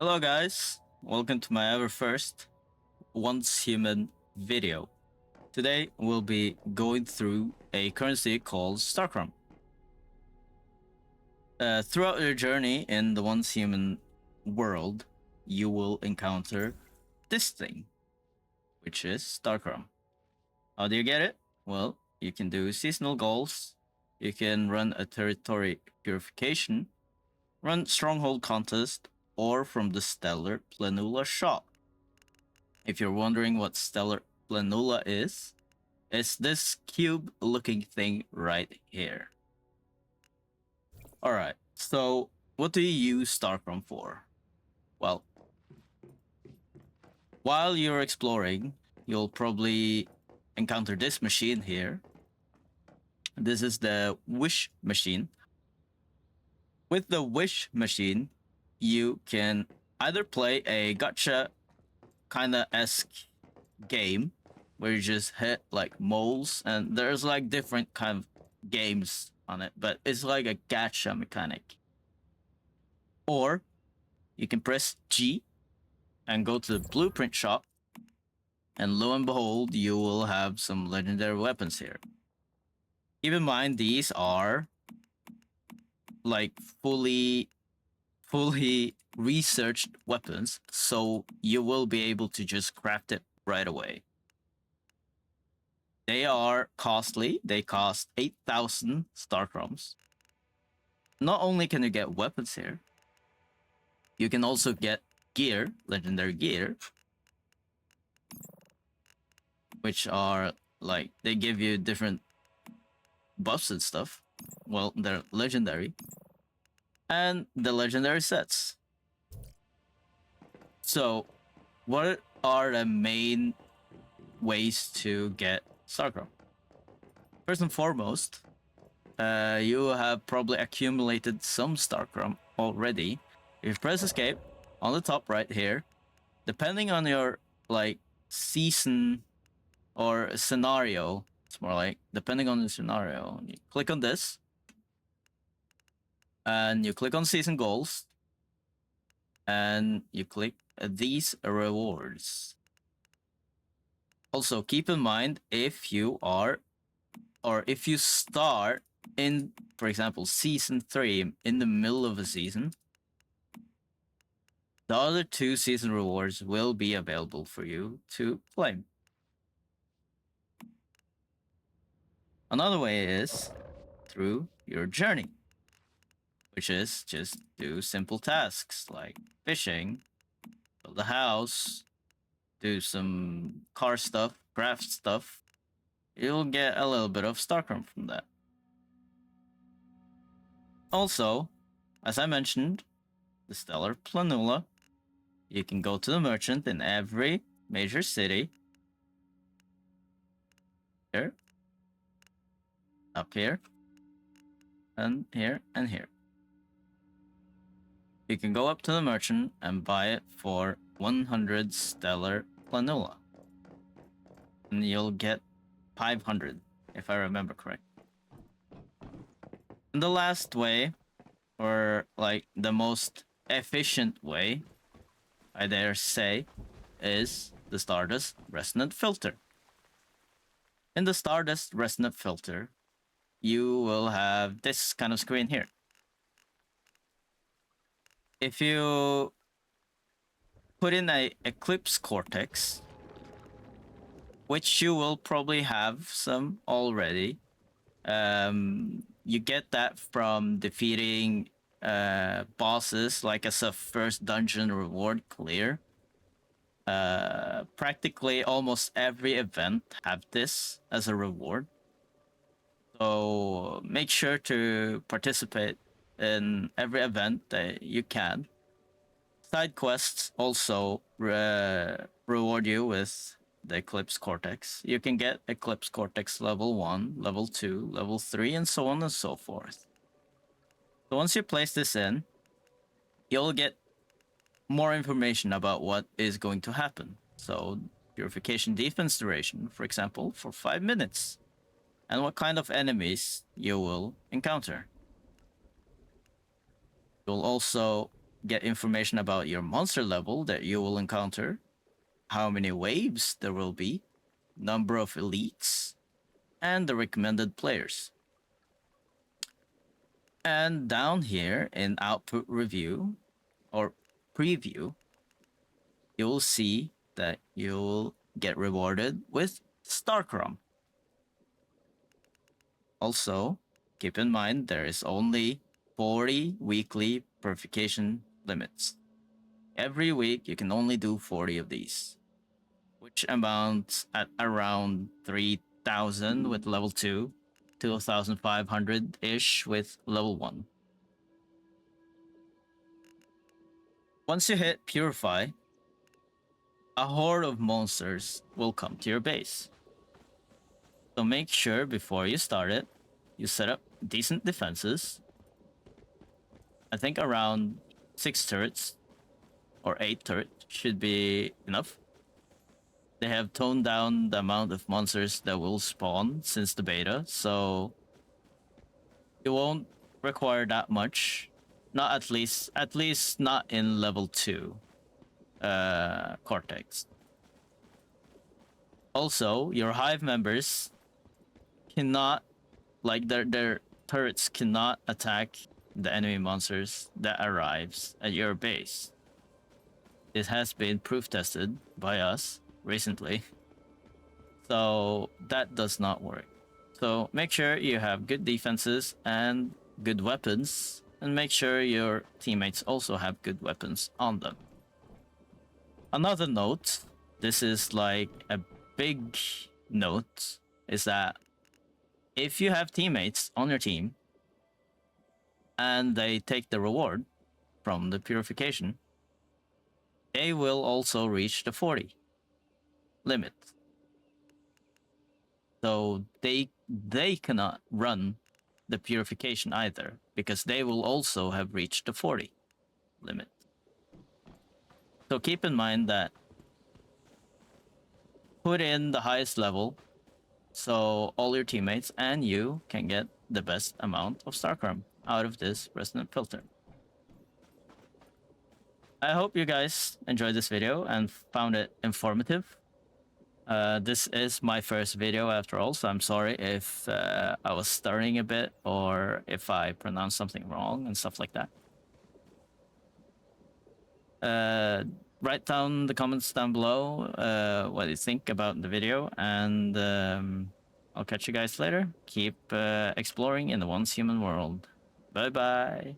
Hello guys, welcome to my ever first Once Human video. Today we'll be going through a currency called starchrom. Throughout your journey in the Once Human world, you will encounter this thing, which is starchrom. How do you get it? Well, you can do seasonal goals, you can run a territory purification, run stronghold contest, or from the Stellar Planula shop. If you're wondering what Stellar Planula is, it's this cube-looking thing right here. Alright, so what do you use Starcrom for? Well, while you're exploring, you'll probably encounter this machine here. This is the Wish machine. With the Wish machine, you can either play a gacha kinda-esque game where you just hit like moles, and there's like different kind of games on it, but it's like a gacha mechanic. Or you can press G and go to the blueprint shop, and lo and behold, you will have some legendary weapons here. Keep in mind, these are like fully researched weapons, so you will be able to just craft it right away. They are costly. They cost 8,000 starchroms. Not only can you get weapons here, you can also get gear, legendary gear, which are like, they give you different buffs and stuff. Well, they're legendary. And the legendary sets. So, what are the main ways to get starchrom? First and foremost, you have probably accumulated some starchrom already. If you press escape on the top right here, depending on your like season or scenario, it's more like depending on the scenario, you click on this and you click on season goals and you click these rewards. Also, keep in mind, if you are, or if you start in, for example, season 3 in the middle of a season, the other 2 season rewards will be available for you to claim. Another way is through your journey, which is just do simple tasks like fishing, build a house, do some car stuff, craft stuff. You'll get a little bit of starcrom from that. Also, as I mentioned, the Stellar Planula, you can go to the merchant in every major city. Here, up here, and here, and here. You can go up to the merchant and buy it for 100 Stellar Planula. And you'll get 500, if I remember correct. And the last way, or like the most efficient way, I dare say, is the Stardust Resonant Filter. In the Stardust Resonant Filter, you will have this kind of screen here. If you put in a Eclipse Cortex, which you will probably have some already, you get that from defeating bosses, like as a first dungeon reward clear. Practically almost every event have this as a reward. So make sure to participate in every event that you can. Side quests also reward you with the Eclipse Cortex. You can get Eclipse Cortex level 1, level 2, level 3, and so on and so forth. So once you place this in, you'll get more information about what is going to happen. So purification defense duration, for example, for 5 minutes, and what kind of enemies you will encounter. You'll also get information about your monster level that you will encounter, how many waves there will be, number of elites, and the recommended players. And down here in output review or preview, you'll see that you'll get rewarded with starchrom. Also, keep in mind there is only 40 weekly purification limits. Every week you can only do 40 of these, which amounts at around 3,000 with level 2, 2,500 ish with level 1. Once you hit Purify, a horde of monsters will come to your base. So make sure before you start it, you set up decent defenses. I think around 6 turrets or 8 turrets should be enough. They have toned down the amount of monsters that will spawn since the beta, so you won't require that much. Not at least not in level 2 Cortex. Also, your hive members cannot, like their turrets cannot attack the enemy monsters that arrives at your base. It has been proof tested by us recently, so that does not work. So make sure you have good defenses and good weapons, and make sure your teammates also have good weapons on them. Another note, this is like a big note, is that if you have teammates on your team and they take the reward from the purification, they will also reach the 40 limit. So they cannot run the purification either, because they will also have reached the 40 limit. So keep in mind that put in the highest level so all your teammates and you can get the best amount of starcrom out of this resonant filter. I hope you guys enjoyed this video and found it informative. This is my first video after all, so I'm sorry if I was stuttering a bit or if I pronounced something wrong and stuff like that. Write down the comments down below what you think about the video, and I'll catch you guys later. Keep exploring in the once human world. Bye bye.